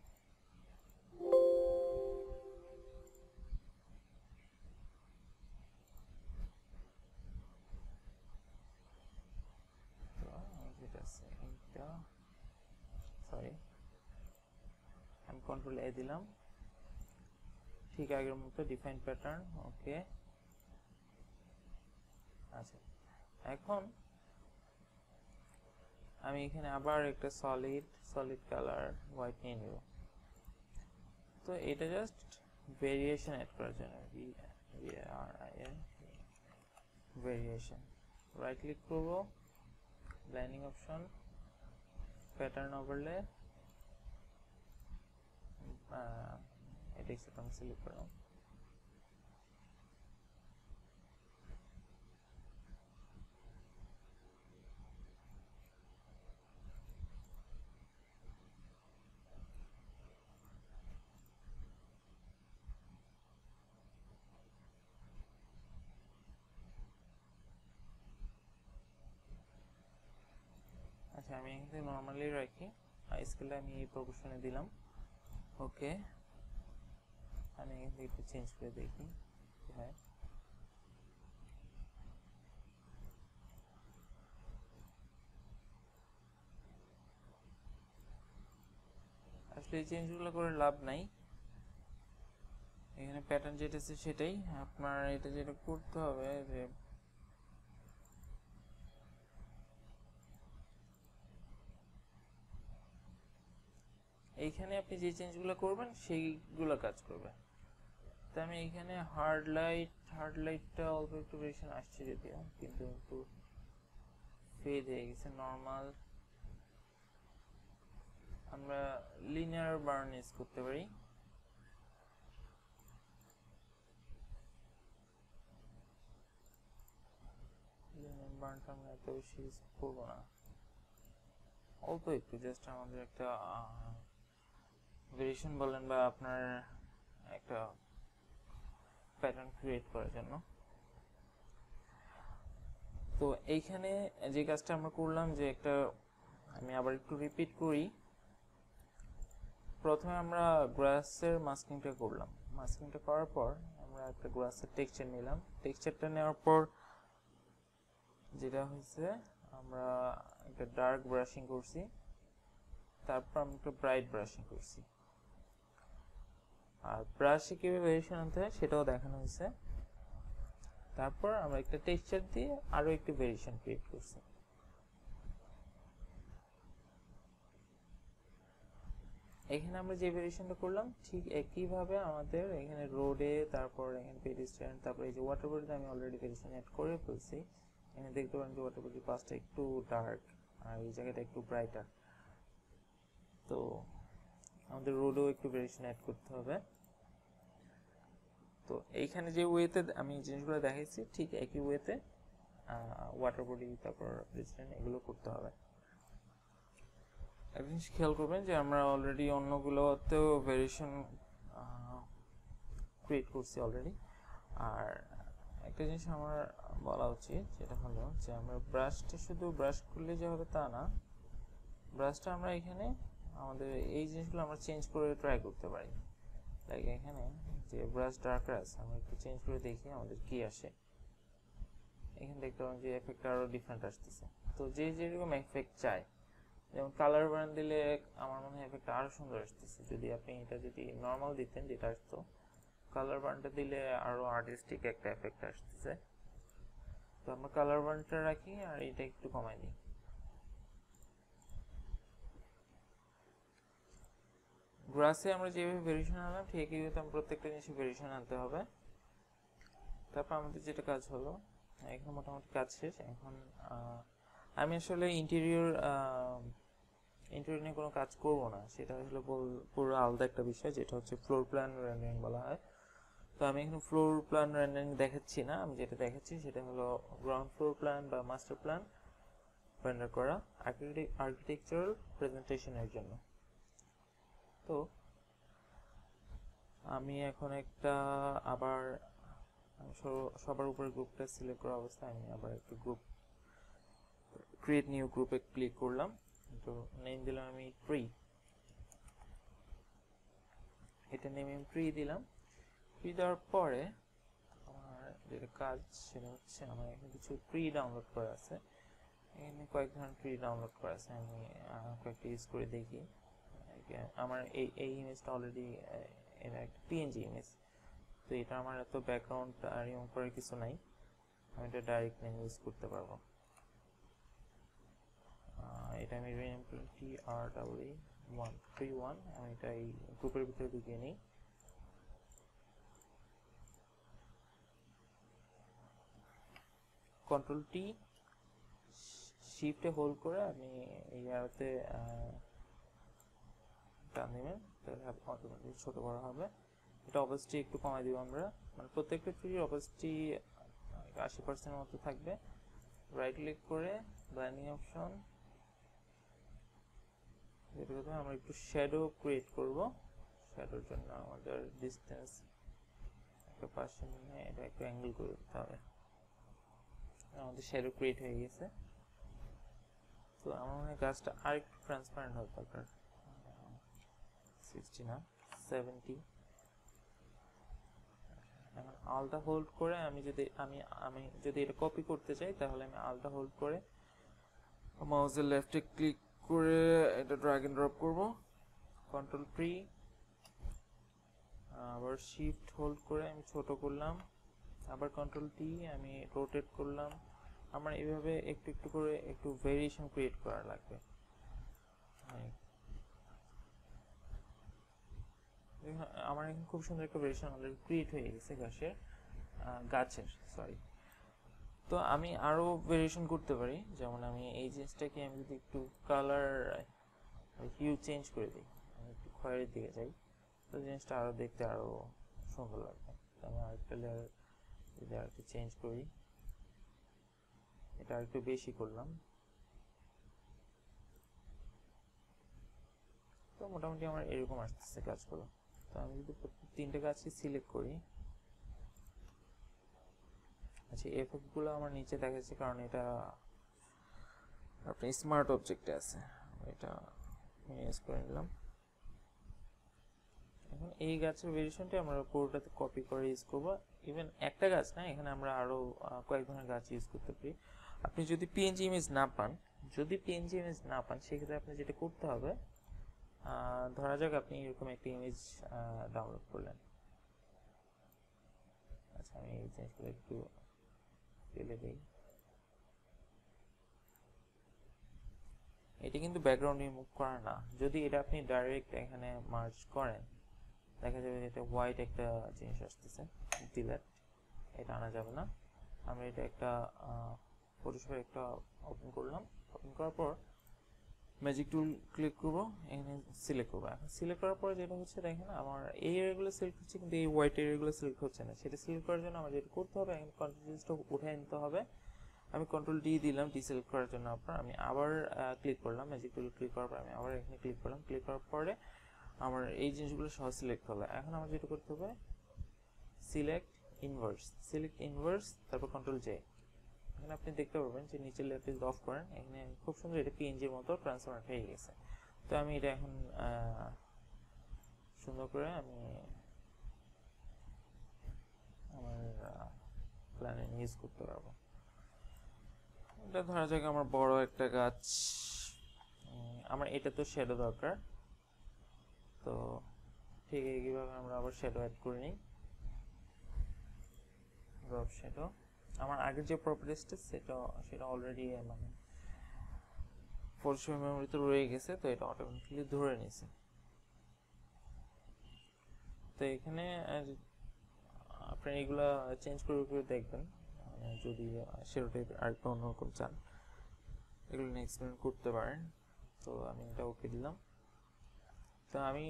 সরি, আমি কন্ট্রোল এ দিলাম, ঠিক আগের মতো ডিফাইন প্যাটার্ন, ওকে। আচ্ছা, এখন আমি এখানে আবার একটা সলিড কালার হোয়াইট নিয়ে নেব। তো এটা জাস্ট ভেরিয়েশন অ্যাড করার জন্য, ভেরিয়েশন, রাইট ক্লিক করব, ব্লেন্ডিং অপশন, প্যাটার্ন ওভারলে, এটা আমি সিলেক্ট করলাম। আচ্ছা আমি এখানে নর্মালি রাখি, হাই স্কেলটা আমি এই প্রপোর্শনে দিলাম। ওকে, আমি এখান থেকে একটু চেঞ্জ করে দেখি কি হয়। আসলে এই চেঞ্জগুলো করে লাভ নাই, এখানে প্যাটার্ন যেটা আছে সেটাই। আপনার এটা যেটা করতে হবে যে এইখানে আপনি যে চেঞ্জগুলো করবেন সেইগুলো কাজ করবে। তো আমি এখানে হার্ড লাইটটা অল্প একটু ভেরিয়েশন আসছে যদিও, কিন্তু একটু ফেড হয়ে গেছে। নর্মাল আমরা লিনিয়ার বার্ন ইউজ করতে পারি। লিনিয়ার বার্নটা আমরা এত বেশি ইউজ করবো না, অল্প একটু, জাস্ট আমাদের একটা ভেরিয়েশন বলেন বা আপনার একটা প্যাটার্ন ক্রিয়েট করার জন্য। তো এইখানে যে কাজটা আমরা করলাম, যে একটা আমি আবার একটু রিপিট করি। প্রথমে আমরা গ্রাসের মাস্কিংটা করলাম, মাস্কিংটা করার পর আমরা একটা গ্রাসের টেক্সচার নিলাম। টেক্সচারটা নেওয়ার পর যেটা হয়েছে, আমরা একটা ডার্ক ব্রাশিং করছি, তারপর আমরা একটা ব্রাইট ব্রাশিং করছি। আর ব্রাশে কীভাবে ভেরিয়েশন আনতে হয় সেটাও দেখানো হয়েছে। তারপর আমরা একটা টেক্সচার দিয়ে আরও একটি ভেরিয়েশন ক্রিয়েট করছি। এখানে আমরা যে ভেরিয়েশনটা করলাম ঠিক একইভাবে আমাদের এখানে রোডে, তারপর এখানে পেডিস্ট্রিয়ান, তারপর এই যে ওয়াটার বডিতে আমি অলরেডি ভেরিয়েশন অ্যাড করে ফেলছি। এখানে দেখতে পারেন যে ওয়াটার বডির পাশটা একটু ডার্ক আর এই জায়গাটা একটু ব্রাইটার। তো আমাদের রোডেও একটু ভেরিয়েশন অ্যাড করতে হবে। তো এইখানে যে ওয়েতে আমি জিনিসগুলো দেখাইছি ঠিক একই ওয়েতে ওয়াটার বডি, তারপর পেডিস্ট্রিয়ান এগুলো করতে হবে। একটা জিনিস খেয়াল করবেন যে আমরা অলরেডি অন্যগুলোতেও ভেরিয়েশন ক্রিয়েট করছি অলরেডি। আর একটা জিনিস আমার বলা উচিত, যেটা হলো যে আমরা ব্রাশটা শুধু ব্রাশ করলে যে হবে তা না, ব্রাশটা আমরা এখানে আমাদের এই জিনিসগুলো আমরা চেঞ্জ করে ট্রাই করতে পারি। লাইক এখানে যে ব্রাশ ডার্কার আছে, আমরা একটু চেঞ্জ করে দেখি আমাদের কি আসে। এখানে দেখতে পাবেন যে এফেক্ট আরও ডিফারেন্ট আসতেছে। তো যে যেরকম এফেক্ট চায়, যেমন কালার বার্ন দিলে আমার মনে হয় এফেক্ট আরও সুন্দর আসতেছে। যদি আপনি এটা যদি নর্মাল দিতেন যেটা আসতো, কালার বার্নটা দিলে আরও আর্টিস্টিক একটা এফেক্ট আসতেছে। তো আমরা কালার বার্নটা রাখি আর এটা একটু কমাই দিই। গ্রাসে আমরা যেভাবে ভেরিয়েশন আনলাম ঠিক এইভাবে আমরা প্রত্যেকটা জিনিসে ভেরিয়েশন আনতে হবে। তারপর আমাদের যেটা কাজ হলো, এখন মোটামুটি কাজ শেষ। এখন আমি আসলে ইন্টেরিয়র নিয়ে কোনো কাজ করব না, সেটা আসলে পুরো আলাদা একটা বিষয়, যেটা হচ্ছে ফ্লোর প্ল্যান রেন্ডারিং বলা হয়। তো আমি এখানে ফ্লোর প্ল্যান রেন্ডারিং দেখাচ্ছি না, আমি যেটা দেখাচ্ছি সেটা হলো গ্রাউন্ড ফ্লোর প্ল্যান বা মাস্টার প্ল্যান রেন্ডার করা আর্কিটেকচারাল প্রেজেন্টেশনের জন্য। তো আমি এখন একটা আবার সবার উপরে গ্রুপটা সিলেক্ট করা অবস্থায় আমি আবার একটা গ্রুপ ক্রিয়েট নিউ গ্রুপে ক্লিক করলাম। তো নেম দিলাম আমি ট্রি, এটা নেম আমি ট্রি দিলাম। ট্রি দেওয়ার পরে আমার যেটা কাজ সেটা হচ্ছে আমার এখানে কিছু ট্রি ডাউনলোড করা আছে। এখানে কয়েক ধরনের ট্রি ডাউনলোড করা আছে, আমি কয়েকটা ইউজ করে দেখি। আমার এই ইমেজটা অলরেডি এটা একটা পিএনজি ইমেজ, তো এটা আমার এত ব্যাকগ্রাউন্ড রিমুভ করার কিছু নাই, আমি এটা ডাইরেক্ট নেম ইউজ করতে পারবো। এটা আমি রিনেম TRE131, আমি এটা এই গ্রুপের ভিতরে ঢুকিয়ে নিই। কন্ট্রোল টি শিফটে হোল্ড করে আপনি এই আরতে টান দিবেন, তাহলে অটোমেটিক ছোট বড় হবে। এটা অবস্থি একটু কমাই দিব আমরা, মানে প্রত্যেকটা ট্রির অবস্থি 80% মতো থাকবে। রাইট ক্লিক করে ব্লেন্ডিং অপশন, যেটা আমরা একটু শ্যাডো ক্রিয়েট করব। শ্যাডোর জন্য আমাদের ডিসটেন্স একটা পাশে নিয়ে এটা একটু অ্যাঙ্গেল করে দিতে হবে। আমাদের শ্যাডো ক্রিয়েট হয়ে গেছে। তো আমার মনে হয় গাছটা আর একটু ট্রান্সপারেন্ট হওয়ার দরকার। 60 না 70। এখন আলটা হোল্ড করে আমি যদি এটা কপি করতে চাই তাহলে আমি আলটা হোল্ড করে মাউসের লেফটে ক্লিক করে এটা ড্র্যাগ এন্ড ড্রপ করব, কন্ট্রোল ট্রি, আবার শিফট হোল্ড করে আমি ছোট করলাম, আবার কন্ট্রোল টি, আমি রোটেট করলাম। আমার এইভাবে একটু একটু করে একটু ভেরিয়েশন ক্রিয়েট করা লাগবে। আমার এখন খুব সুন্দর একটা ভেরিয়েশন অলরেডি ক্রিয়েট হয়ে গেছে গাছের সরি। তো আমি আরো ভেরিয়েশন করতে পারি, যেমন আমি এই জিনিসটাকে আমি যদি একটু কালার হিউ চেঞ্জ করে দিই, আমি একটু খয়েরির দিকে যাই, তো জিনিসটা আরো দেখতে আরো সুন্দর লাগবে। আমি আরেকটা লেয়ার যদি আরেকটু চেঞ্জ করি, এটা আরেকটু বেশি করলাম, তো মোটামুটি আমার এরকম আসতেছে গাছগুলো। তো আমি যদি তিনটে গাছই সিলেক্ট করি, আচ্ছা এফেক্ট গুলো আমার নিচে দেখাচ্ছে কারণ এটা আপনি স্মার্ট অবজেক্টে আছে, এটা ইউজ করে নিলাম। এখন এই গাছের ভেরিয়েশনটা আমরা পুরোটাতে কপি করে ইউজ করবো। ইভেন একটা গাছ না, এখানে আমরা আরো কয়েক ধরনের গাছ ইউজ করতে পারি। আপনি যদি পিএনজি ইমেজ না পান সেক্ষেত্রে আপনি যেটা করতে হবে, ধরা যাক আপনি এরকম একটা ইমেজ ডাউনলোড করলেন। আচ্ছা আমি এই জিনিসগুলো একটু ফেলে দিই। এটা কিন্তু ব্যাকগ্রাউন্ড রিমুভ করা না, যদি এটা আপনি ডাইরেক্ট এখানে মার্জ করেন দেখা যাবে এটা হোয়াইট একটা জিনিস আসতেছে, ডিলিট, এটা আনা যাবে না। আমরা এটা একটা ফটোশপে একটা ওপেন করলাম, ওপেন করার পর ম্যাজিক টুল ক্লিক করবো, এখানে সিলেক্ট করবো। এখন সিলেক্ট করার পরে যেটা হচ্ছে দেখেন আমার এই এরিয়াগুলো সিলেক্ট হচ্ছে কিন্তু এই হোয়াইট এরিয়াগুলো সিলেক্ট হচ্ছে না। সেটা সিলেক্ট করার জন্য আমার যেটা করতে হবে, এখন কন্ট্রোলটা উঠে নিতে হবে। আমি কন্ট্রোল ডি দিলাম ডিসিলেক্ট করার জন্য। আমি আবার ক্লিক করলাম, ম্যাজিক টুল ক্লিক করার পর আমি আবার এখানে ক্লিক করলাম। ক্লিক করার পরে আমার এই জিনিসগুলো সহ সিলেক্ট হলো। এখন আমার যেটা করতে হবে সিলেক্ট ইনভার্স, তারপর কন্ট্রোল জে। এখানে আপনি দেখতে পারবেন যে নিচের লেয়ারটা যদি অফ করেন, এখানে খুব সুন্দর এটা পিএনজির মতো ট্রান্সফরমেট হয়ে গেছে। তো আমি এটা এখন সুন্দর করে আমি আমার প্ল্যানে ইউজ করতে পারবো। এটা ধরা যাক আমার বড় একটা গাছ, আমার এটা তো শ্যাডো দরকার, তো ঠিক এইভাবে আমরা আবার শ্যাডো অ্যাড করে নিই। ড্রপ শ্যাডো, আমার আগের যে প্রপার্টিসটা সেটা অলরেডি মানে ফটোশপ মেমোরিতে রয়ে গেছে, তো এটা অটোমেটিক্যালি ধরে নিছে। তো এখানে আপনি এগুলা চেঞ্জ করে করে দেখবেন, যদি শ্যাডো টাইপ আরেকটু অন্যরকম চান এগুলো নিয়ে এক্সপেরিমেন্ট করতে পারেন। তো আমি এটা ওকে দিলাম। তো আমি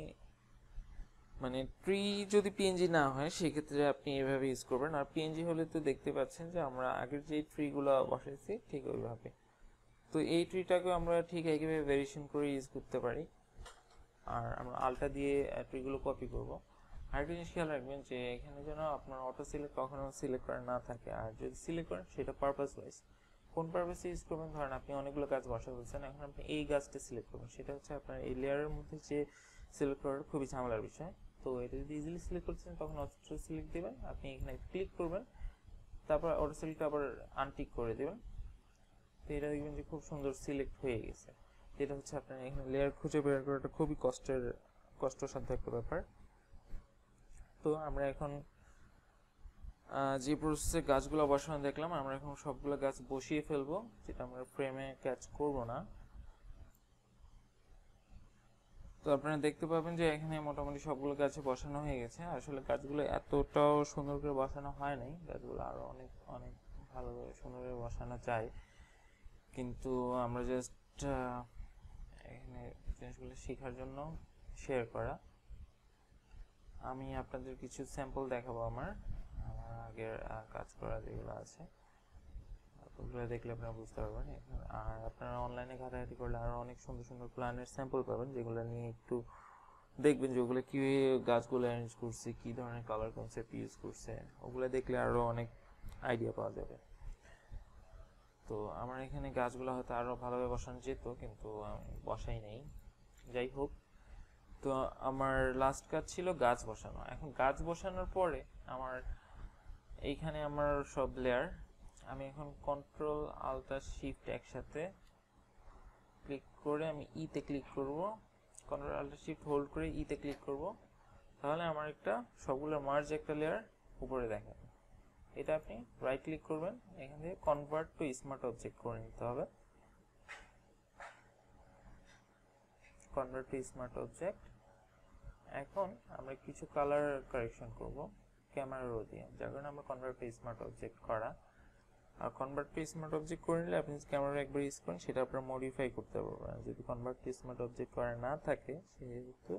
মানে ট্রি যদি পিএনজি না হয় সেক্ষেত্রে আপনি এভাবে ইউজ করবেন, আর পিএনজি হলে তো দেখতে পাচ্ছেন যে আমরা আগের যে ট্রিগুলো বসাইছি ঠিক ওইভাবে। তো এই ট্রিটাকে আমরা ঠিক একইভাবে ভেরিয়েশন করে ইউজ করতে পারি। আর আমরা আলটা দিয়ে ট্রিগুলো কপি করব। আরেকটা জিনিস খেয়াল রাখবেন যে এখানে যেন আপনার অটো সিলেক্ট কখনো সিলেক্ট করা না থাকে, আর যদি সিলেক্ট করেন সেটা পারপাস ওয়াইজ। কোন পারপাসে ইউজ করবেন, ধরেন আপনি অনেকগুলো গাছ বসা বলছেন, এখন আপনি এই গাছটা সিলেক্ট করবেন, সেটা হচ্ছে আপনার এই লেয়ারের মধ্যে যে সিলেক্ট করার খুবই ঝামেলার বিষয়। তো এটা যদি ইজিলি সিলেক্ট করছেন তখন অটো সিলেক্ট দিবেন, আপনি এখানে ক্লিক করবেন, তারপর অটো সিলেক্ট আবার আনটিক করে দেবেন। তো এটা দেখবেন যে খুব সুন্দর সিলেক্ট হয়ে গেছে। যেটা হচ্ছে আপনার এখানে লেয়ার খুঁজে বের করাটা খুবই কষ্টসাধ্য একটা ব্যাপার। তো আমরা এখন যে প্রসেসে গাছগুলো বসানো দেখলাম, আমরা এখন সবগুলো গাছ বসিয়ে ফেলবো, যেটা আমরা ফ্রেমে ক্যাচ করব না। তো আপনারা দেখতে পাবেন যে এখানে মোটামুটি সবগুলো গাছে বসানো হয়ে গেছে। আসলে গাছগুলো এতটাও সুন্দর করে বসানো হয় নাই, গাছগুলো আরো অনেক অনেক ভালোভাবে সুন্দর করে বসানো যায়, কিন্তু আমরা জাস্ট এখানে জিনিসগুলো শেখার জন্য শেয়ার করা। আমি আপনাদের কিছু স্যাম্পল দেখাবো আমার আগের কাজ করা যেগুলো আছে, ওগুলো দেখলে আপনারা বুঝতে পারবেন। আর আপনারা অনলাইনে ঘাটাঘাটি করলে আরো অনেক সুন্দর সুন্দর প্ল্যানের স্যাম্পল পাবেন, যেগুলো নিয়ে একটু দেখবেন যে ওগুলো কিভাবে গাছগুলো অ্যারেঞ্জ করছে, কি ধরনের কালার কনসেপ্ট ইউজ করছে, ওগুলো দেখলে আরো অনেক আইডিয়া পাওয়া যাবে। তো তো আমার এখানে গাছগুলো হয়তো আরও ভালোভাবে বসানো যেত, কিন্তু আমি বসাই নেই। যাই হোক, তো আমার লাস্ট কাজ ছিল গাছ বসানো। এখন গাছ বসানোর পরে আমার এইখানে আমার সব লেয়ার, আমি এখন কন্ট্রোল আল্টার শিফট একসাথে ক্লিক করে আমি ইতে ক্লিক করব, কন্ট্রোল আল্টার শিফট হোল্ড করে ইতে ক্লিক করব, তাহলে আমার একটা সবগুলো মার্জ একটা লেয়ার উপরে দেখাবে। এটা আপনি রাইট ক্লিক করবেন, এখান থেকে কনভার্ট টু স্মার্ট অবজেক্ট করে নিতে হবে। Convert to smart object. এখন আমরা কিছু কালার কারেকশন করব ক্যামেরা রো দিয়ে, যার কারণে আমরা কনভার্ট টু স্মার্ট অবজেক্ট করা। আর কনভার্ট টু স্মার্ট অবজেক্ট করে নিলে আপনি ক্যামেরা একবার ইউজ করেন, সেটা আপনারা মডিফাই করতে পারবেন। যদি কনভার্ট টু স্মার্ট অবজেক্ট করা না থাকে, সেহেতু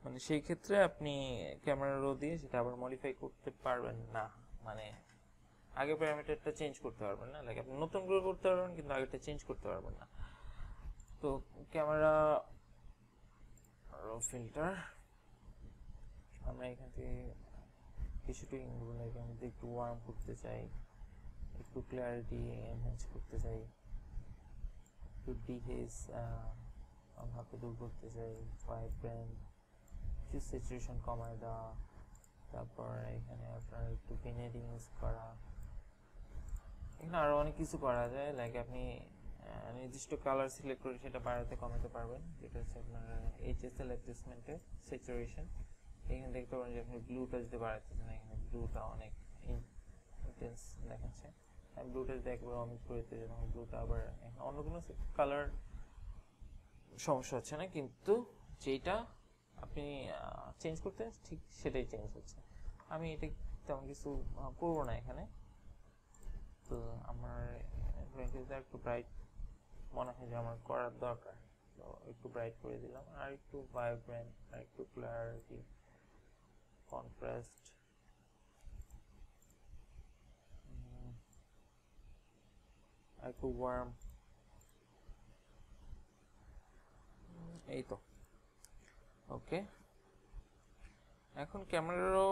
মানে সেই ক্ষেত্রে আপনি ক্যামেরা রো দিয়ে সেটা আবার মডিফাই করতে পারবেন না, মানে আগে প্যারামিটারটা চেঞ্জ করতে পারবেন না। লাইক আপনি নতুন করে করতে পারবেন, কিন্তু আগেরটা চেঞ্জ করতে পারবেন না। তো ক্যামেরা রো ফিল্টার, আমরা এখান থেকে কিছু টুইংগুলো লাগে, আমি একটু ওয়ার্ম করতে চাই, একটু ক্ল্যারিটি এনহ্যান্স করতে চাই, একটু ডিহেজ হাতে দূর করতে চাই, ভাইব্রেন্ট, একটু স্যাচুরেশন কমায় দেওয়া, তারপর এখানে আপনার একটু পেনেটিং ইউজ করা। এখানে আরও অনেক কিছু করা যায়, লাইক আপনি নির্দিষ্ট কালার সিলেক্ট করে সেটা বাড়াতে কমাতে পারবেন, যেটা হচ্ছে আপনার এইচএসএল অ্যাডজাস্টমেন্টের স্যাচুরেশন। এখানে দেখতে পারেন যে আপনি ব্লুটা যদি বাড়াতে চান, এখানে ব্লুটা অনেক ইন্টেন্স দেখাচ্ছে। আমি ব্লুটা যদি একবার অমিট করে দিতে চাই, তখন ব্লুটা আবার অন্য কোনো কালার সমস্যা হচ্ছে না, কিন্তু যেটা আপনি চেঞ্জ করতে ঠিক সেটাই চেঞ্জ হচ্ছে। আমি এটা তেমন কিছু করবো না এখানে। তো আমার একটু ব্রাইট মনে হয় যে আমার করার দরকার, তো একটু ব্রাইট করে দিলাম, আর একটু ভাইব্রেন্ট, আর একটু ক্ল্যারিটি, কন্ট্রাস্ট, আর একটু ওয়ার্ম, এই তো ওকে। এখন ক্যামেরারও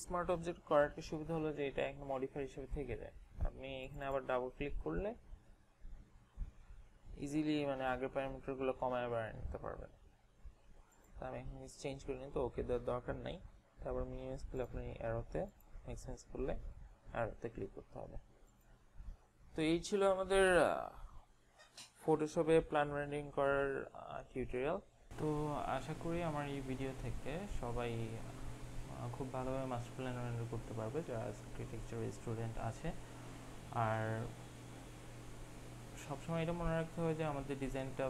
স্মার্ট অবজেক্ট করার একটা সুবিধা হলো যে এটা একটা মডিফায়ার হিসেবে থেকে যায়। আপনি এখানে আবার ডাবল ক্লিক করলে ইজিলি মানে আগের প্যারামিটারগুলো কমায় বাড়ায় নিতে পারবেন। তো আমি এখানে চেঞ্জ করে নিই, তো ওকে দেওয়ার দরকার নাই। তারপর মিনিমাইজ করলে আপনি অ্যারোতে, ম্যাক্সিমাইজ করলে অ্যারোতে ক্লিক করতে হবে। তো এই ছিল আমাদের ফটোশপে প্ল্যান রেন্ডারিং করার টিউটোরিয়াল। তো আশা করি আমার এই ভিডিও থেকে সবাই খুব ভালোভাবে মাস্টার প্ল্যান রেন্ডার করতে পারবে, যারা আর্কিটেকচারের স্টুডেন্ট আছে। আর সবসময় এটা মনে রাখতে হবে যে আমাদের ডিজাইনটা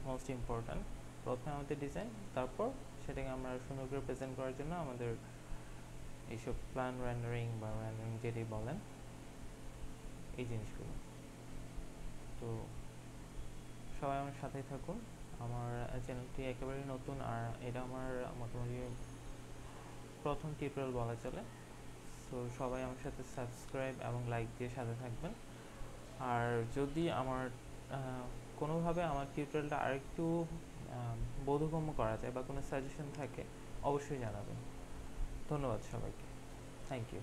মোস্ট ইম্পর্ট্যান্ট। প্রথমে আমাদের ডিজাইন, তারপর সেটাকে আমরা সুন্দর করে প্রেজেন্ট করার জন্য আমাদের এইসব প্ল্যান রেন্ডারিং বা রেন্ডারিং যেটাই বলেন, এই জিনিসগুলো। তো সবাই আমার সাথেই থাকুন। আমার চ্যানেলটি একেবারেই নতুন, আর এটা আমার মোটামুটি প্রথম টিউটোরিয়াল বলা চলে। তো সবাই আমার সাথে সাবস্ক্রাইব এবং লাইক দিয়ে সাথে থাকবেন। আর যদি আমার কোনোভাবে আমার টিউটোরিয়ালটা আরেকটু বোধগম্য করা যায় বা কোনো সাজেশন থাকে, অবশ্যই জানাবেন। ধন্যবাদ সবাইকে, থ্যাংক ইউ।